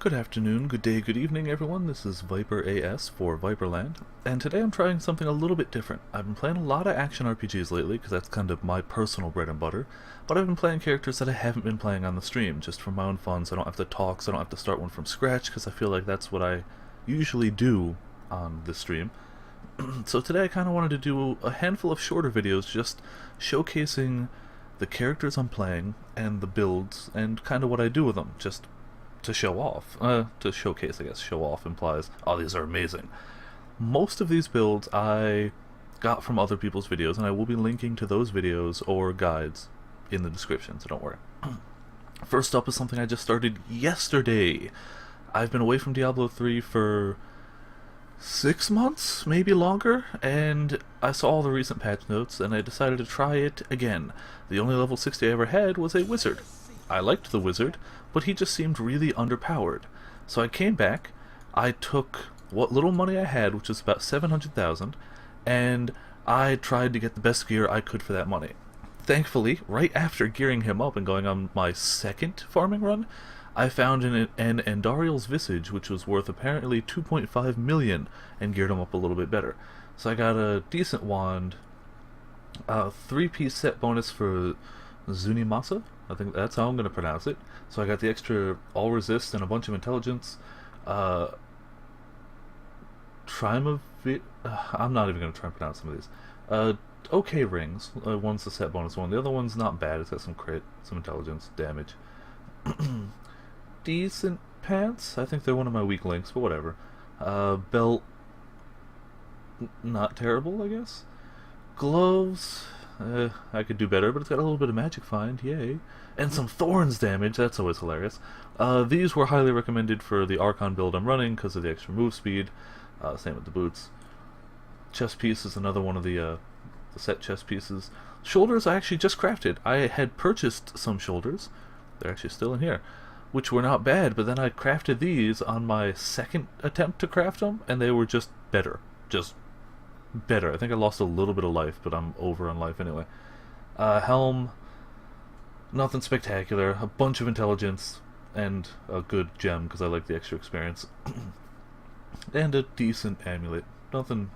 Good afternoon, good day, good evening everyone. This is ViperAS for Viperland, and today I'm trying something a little bit different. I've been playing a lot of action RPGs lately because that's kind of my personal bread and butter, but I've been playing characters that I haven't been playing on the stream, just for my own fun, so I don't have to talk, so I don't have to start one from scratch, because I feel like that's what I usually do on the stream. So today I kind of wanted to do a handful of shorter videos just showcasing the characters I'm playing and the builds and kind of what I do with them, just to show off. To showcase, I guess. Show off implies, oh, these are amazing. Most of these builds I got from other people's videos, and I will be linking to those videos or guides in the description, so don't worry. First up is something I just started yesterday. I've been away from Diablo 3 for 6 months, maybe longer, and I saw all the recent patch notes, and I decided to try it again. The only level 60 I ever had was a wizard. I liked the wizard, but he just seemed really underpowered. So I came back, I took what little money I had, which was about 700,000, and I tried to get the best gear I could for that money. Thankfully, right after gearing him up and going on my second farming run, I found an Andariel's Visage, which was worth apparently 2.5 million, and geared him up a little bit better. So I got a decent wand, a 3-piece set bonus for Zunimasa, I think that's how I'm going to pronounce it. So I got the extra all resist and a bunch of intelligence. I'm not even going to try and pronounce some of these. Okay rings. One's the set bonus one. The other one's not bad. It's got some crit, some intelligence, damage. Decent pants. I think they're one of my weak links, but whatever. Belt. Not terrible, I guess. Gloves. I could do better, but it's got a little bit of magic find, yay. And some thorns damage, that's always hilarious. These were highly recommended for the Archon build I'm running because of the extra move speed. Same with the boots. Chest piece is another one of the set chest pieces. Shoulders I actually just crafted. I had purchased some shoulders, they're actually still in here, which were not bad, but then I crafted these on my second attempt to craft them, and they were just better. Just better. I think I lost a little bit of life, but I'm over on life anyway. Helm, nothing spectacular. A bunch of intelligence and a good gem because I like the extra experience. And a decent amulet. Nothing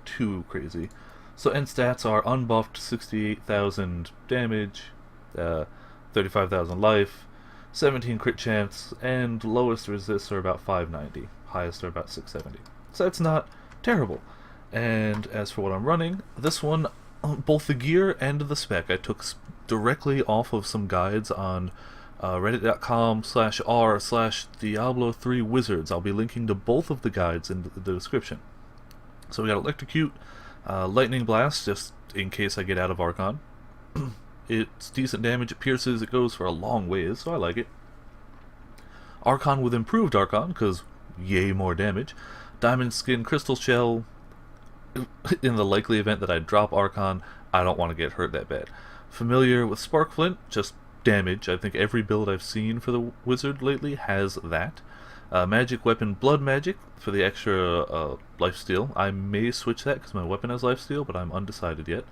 too crazy. So end stats are unbuffed 68,000 damage, 35,000 life, 17 crit chance, and lowest resists are about 590. Highest are about 670. So that's not terrible. And as for what I'm running, this one, both the gear and the spec, I took directly off of some guides on reddit.com/r/Diablo3Wizards. I'll be linking to both of the guides in the description. So we got Electrocute, Lightning Blast, just in case I get out of Archon. It's decent damage, it pierces, it goes for a long ways, so I like it. Archon with improved Archon, because yay more damage. Diamond Skin, Crystal Shell. In the likely event that I drop Archon, I don't want to get hurt that bad. Familiar with Sparkflint, just damage. I think every build I've seen for the wizard lately has that. Magic Weapon, Blood Magic, for the extra lifesteal. I may switch that because my weapon has lifesteal, but I'm undecided yet.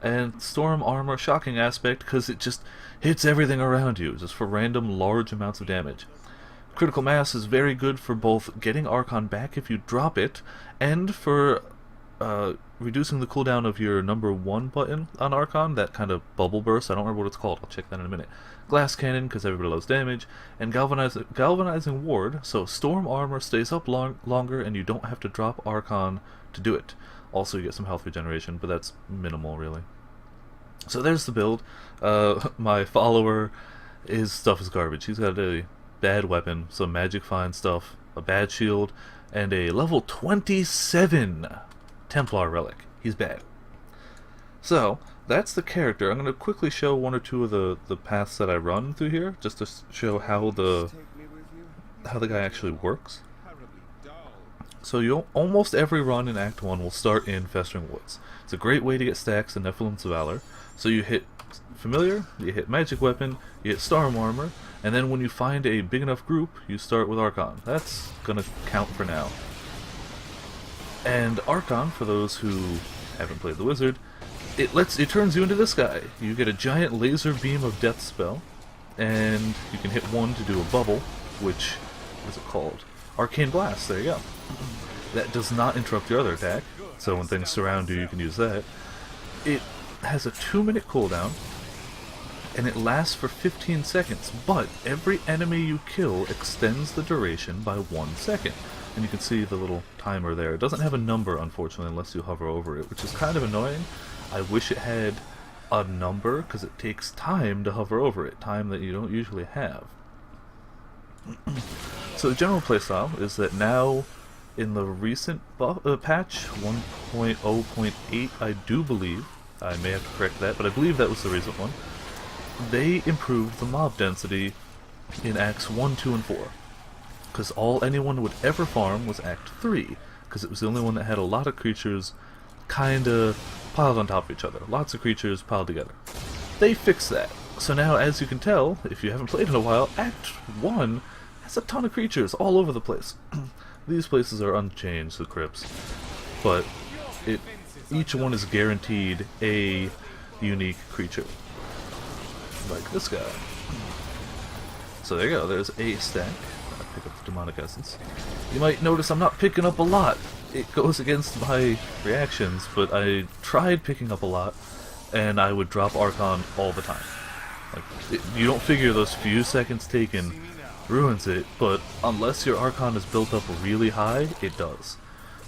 And Storm Armor, Shocking Aspect, because it just hits everything around you, just for random large amounts of damage. Critical Mass is very good for both getting Archon back if you drop it, and for reducing the cooldown of your number 1 button on Archon, that kind of bubble burst. I don't remember what it's called, I'll check that in a minute. Glass Cannon, because everybody loves damage, and Galvanizing Ward, so Storm Armor stays up longer and you don't have to drop Archon to do it. Also you get some health regeneration, but that's minimal really. So there's the build. My follower, his stuff is garbage. He's got a bad weapon, some magic find stuff, a bad shield, and a level 27 Templar relic. He's bad. So that's the character. I'm going to quickly show one or two of the paths that I run through here, just to show how the guy actually works. So almost every run in Act 1 will start in Festering Woods. It's a great way to get stacks in Nephilim's Valor. So you hit Familiar, you hit Magic Weapon, you hit Storm Armor, and then when you find a big enough group, you start with Archon. That's going to count for now. And Archon, for those who haven't played the wizard, it turns you into this guy. You get a giant laser beam of death spell, and you can hit one to do a bubble, which what's it called? Arcane Blast, there you go. That does not interrupt your other attack, so when things surround you, you can use that. It has a 2-minute cooldown, and it lasts for 15 seconds, but every enemy you kill extends the duration by 1 second. And you can see the little timer there. It doesn't have a number, unfortunately, unless you hover over it, which is kind of annoying. I wish it had a number, because it takes time to hover over it, time that you don't usually have. So the general playstyle is that now, in the recent patch, 1.0.8, I do believe, I may have to correct that, but I believe that was the recent one, they improved the mob density in Acts 1, 2, and 4. Because all anyone would ever farm was Act 3, because it was the only one that had a lot of creatures kinda piled on top of each other. Lots of creatures piled together. They fixed that. So now, as you can tell, if you haven't played in a while, Act 1 has a ton of creatures all over the place. These places are unchanged, the crypts, but each one is guaranteed a unique creature. Like this guy. So there you go, there's a stack. Pick up the demonic essence. You might notice I'm not picking up a lot. It goes against my reactions, but I tried picking up a lot, and I would drop Archon all the time. Like, you don't figure those few seconds taken ruins it, but unless your Archon is built up really high, it does.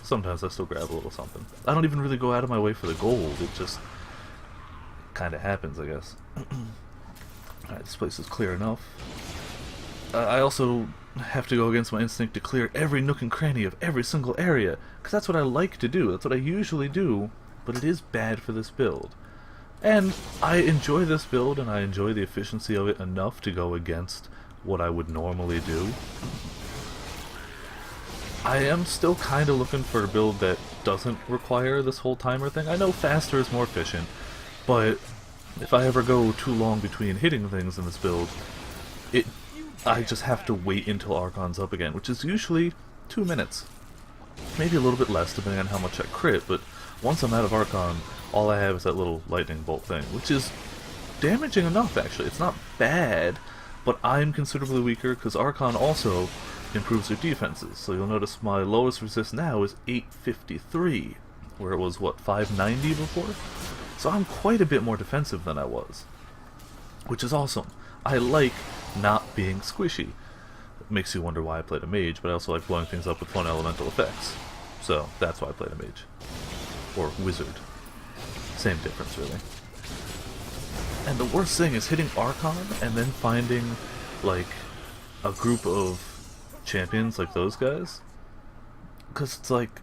Sometimes I still grab a little something. I don't even really go out of my way for the gold, it just kinda happens, I guess. Alright, this place is clear enough. I also have to go against my instinct to clear every nook and cranny of every single area, because that's what I like to do, that's what I usually do, but it is bad for this build. And I enjoy this build, and I enjoy the efficiency of it enough to go against what I would normally do. I am still kind of looking for a build that doesn't require this whole timer thing. I know faster is more efficient, but if I ever go too long between hitting things in this build, I just have to wait until Archon's up again, which is usually 2 minutes. Maybe a little bit less, depending on how much I crit, but once I'm out of Archon, all I have is that little lightning bolt thing, which is damaging enough, actually. It's not bad, but I'm considerably weaker, because Archon also improves your defenses. So you'll notice my lowest resist now is 853, where it was, what, 590 before? So I'm quite a bit more defensive than I was, which is awesome. I like not being squishy. It makes you wonder why I played a mage, but I also like blowing things up with fun elemental effects. So that's why I played a mage. Or wizard. Same difference, really. And the worst thing is hitting Archon and then finding, like, a group of champions like those guys. Because it's like,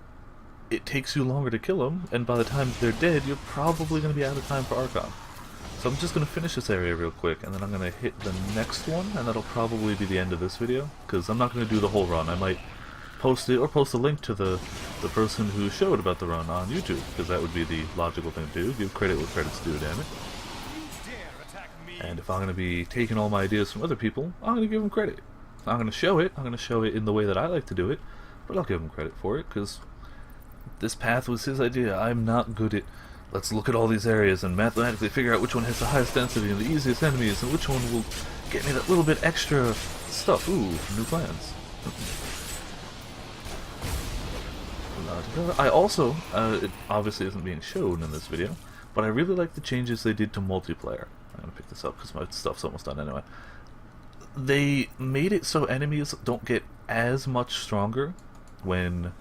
it takes you longer to kill them, and by the time they're dead, you're probably going to be out of time for Archon. So I'm just going to finish this area real quick, and then I'm going to hit the next one, and that'll probably be the end of this video, because I'm not going to do the whole run. I might post it, or post a link to the person who showed about the run on YouTube, because that would be the logical thing to do. Give credit where credit's due, damn it. And if I'm going to be taking all my ideas from other people, I'm going to give them credit. I'm going to show it in the way that I like to do it, but I'll give them credit for it, because this path was his idea. I'm not good at, let's look at all these areas and mathematically figure out which one has the highest density and the easiest enemies, and which one will get me that little bit extra stuff. Ooh, new plans. I also, it obviously isn't being shown in this video, but I really like the changes they did to multiplayer. I'm going to pick this up because my stuff's almost done anyway. They made it so enemies don't get as much stronger when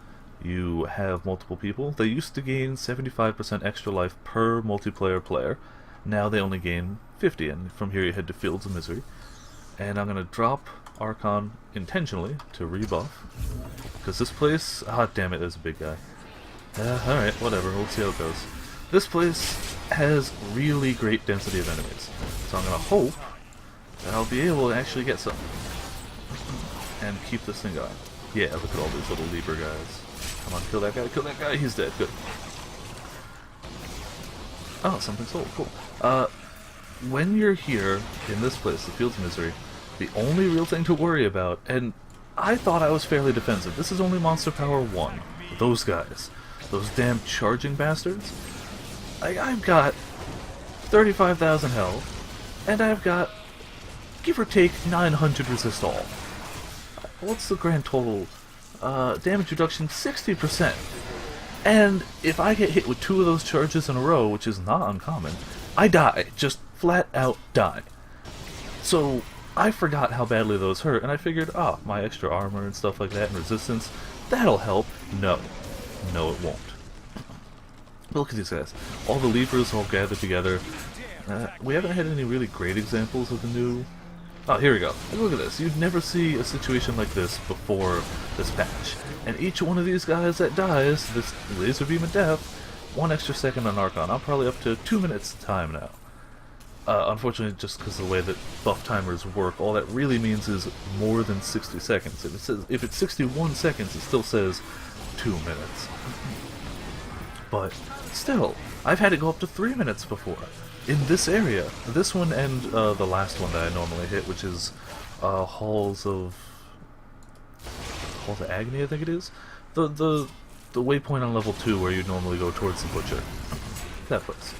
you have multiple people. They used to gain 75% extra life per multiplayer player. Now they only gain 50, and from here you head to Fields of Misery. And I'm going to drop Archon intentionally to rebuff, because this place... ah, damn it, there's a big guy. Alright, whatever, we'll see how it goes. This place has really great density of enemies, so I'm going to hope that I'll be able to actually get some. And keep this thing going. Yeah, look at all these little Libra guys. Come on, kill that guy, he's dead, good. Oh, something sold, cool. When you're here, in this place, the Fields of Misery, the only real thing to worry about, and I thought I was fairly defensive, this is only Monster Power 1. Those guys. Those damn charging bastards. I've got 35,000 health, and I've got, give or take, 900 resist all. what's the grand total? Damage reduction 60%. And if I get hit with 2 of those charges in a row, which is not uncommon, I die. Just flat out die. So I forgot how badly those hurt, and I figured, oh, my extra armor and stuff like that and resistance, that'll help. No. No, it won't. But look at these guys. All the levers all gathered together. We haven't had any really great examples of the new... Oh, here we go. Look at this. You'd never see a situation like this before this patch. And each one of these guys that dies, this laser beam of death, 1 extra second on Archon. I'm probably up to 2 minutes time now. Unfortunately, just because of the way that buff timers work, all that really means is more than 60 seconds. If it's 61 seconds, it still says 2 minutes. But still, I've had it go up to 3 minutes before. In this area. This one and the last one that I normally hit, which is Halls of Agony, I think it is. The waypoint on level 2 where you normally go towards the Butcher. That place.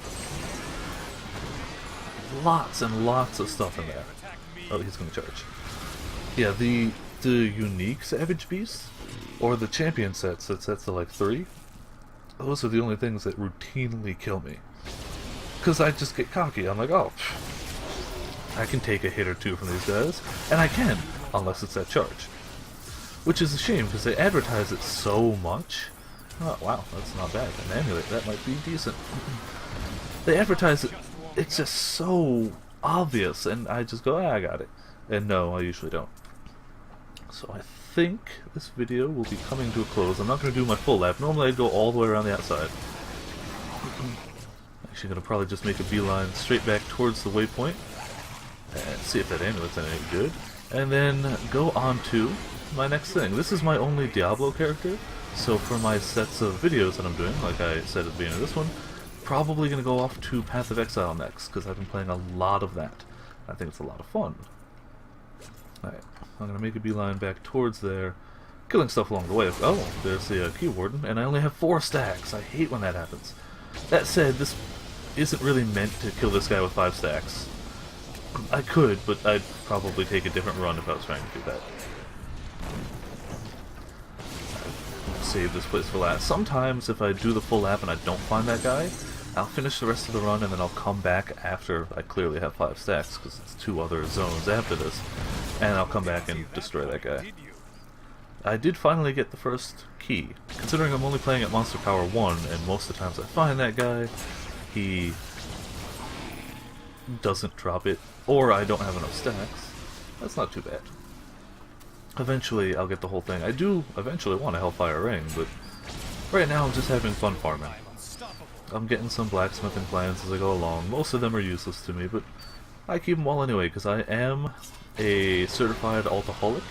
Lots and lots of stuff in there. Oh, he's gonna charge. Yeah, the unique Savage Beasts, or the champion sets, that sets to like 3, those are the only things that routinely kill me. Because I just get cocky. I'm like, oh, I can take a hit or 2 from these guys, and I can, unless it's that charge. Which is a shame, because they advertise it so much. Oh, wow, that's not bad. An amulet, that might be decent. They advertise it, it's just so obvious, and I just go, I got it. And no, I usually don't. So I think this video will be coming to a close. I'm not going to do my full lap. Normally I'd go all the way around the outside. Actually going to probably just make a beeline straight back towards the waypoint and see if that amulet's any good, and then go on to my next thing. This is my only Diablo character, so for my sets of videos that I'm doing, like I said at the beginning of this one, probably going to go off to Path of Exile next, because I've been playing a lot of that. I think it's a lot of fun. Alright, I'm going to make a beeline back towards there, killing stuff along the way. Oh, there's the Key Warden, and I only have 4 stacks. I hate when that happens. That said, this isn't really meant to kill this guy with 5 stacks. I could, but I'd probably take a different run if I was trying to do that. I'll save this place for last. Sometimes if I do the full lap and I don't find that guy, I'll finish the rest of the run and then I'll come back after I clearly have 5 stacks, because it's 2 other zones after this, and I'll come back and destroy that guy. I did finally get the first key. Considering I'm only playing at Monster Power 1, and most of the times I find that guy, he doesn't drop it, or I don't have enough stacks. That's not too bad. Eventually I'll get the whole thing. I do eventually want a Hellfire Ring, but right now I'm just having fun farming. I'm getting some blacksmithing plans as I go along. Most of them are useless to me, but I keep them all anyway, because I am a certified alcoholic,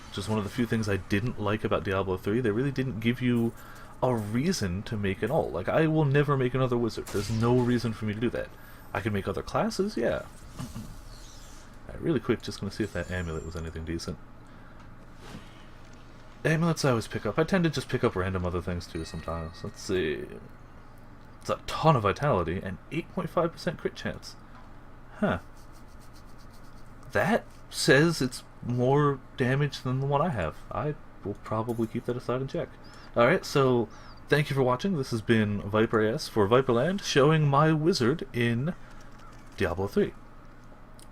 which is one of the few things I didn't like about Diablo 3. They really didn't give you a reason to make an alt. Like, I will never make another wizard. There's no reason for me to do that. I can make other classes, yeah. Alright, really quick, just gonna see if that amulet was anything decent. Amulets I always pick up. I tend to just pick up random other things too sometimes. Let's see. It's a ton of vitality and 8.5% crit chance. Huh. That says it's more damage than the one I have. I will probably keep that aside and check. Alright, so thank you for watching. This has been ViperAS for Viperland, showing my wizard in Diablo 3.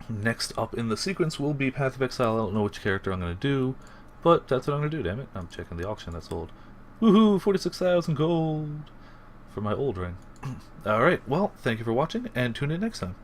Next up in the sequence will be Path of Exile. I don't know which character I'm going to do, but that's what I'm going to do, damn it. I'm checking the auction that's sold. Woohoo! 46,000 gold for my old ring. Alright, well, thank you for watching, and tune in next time.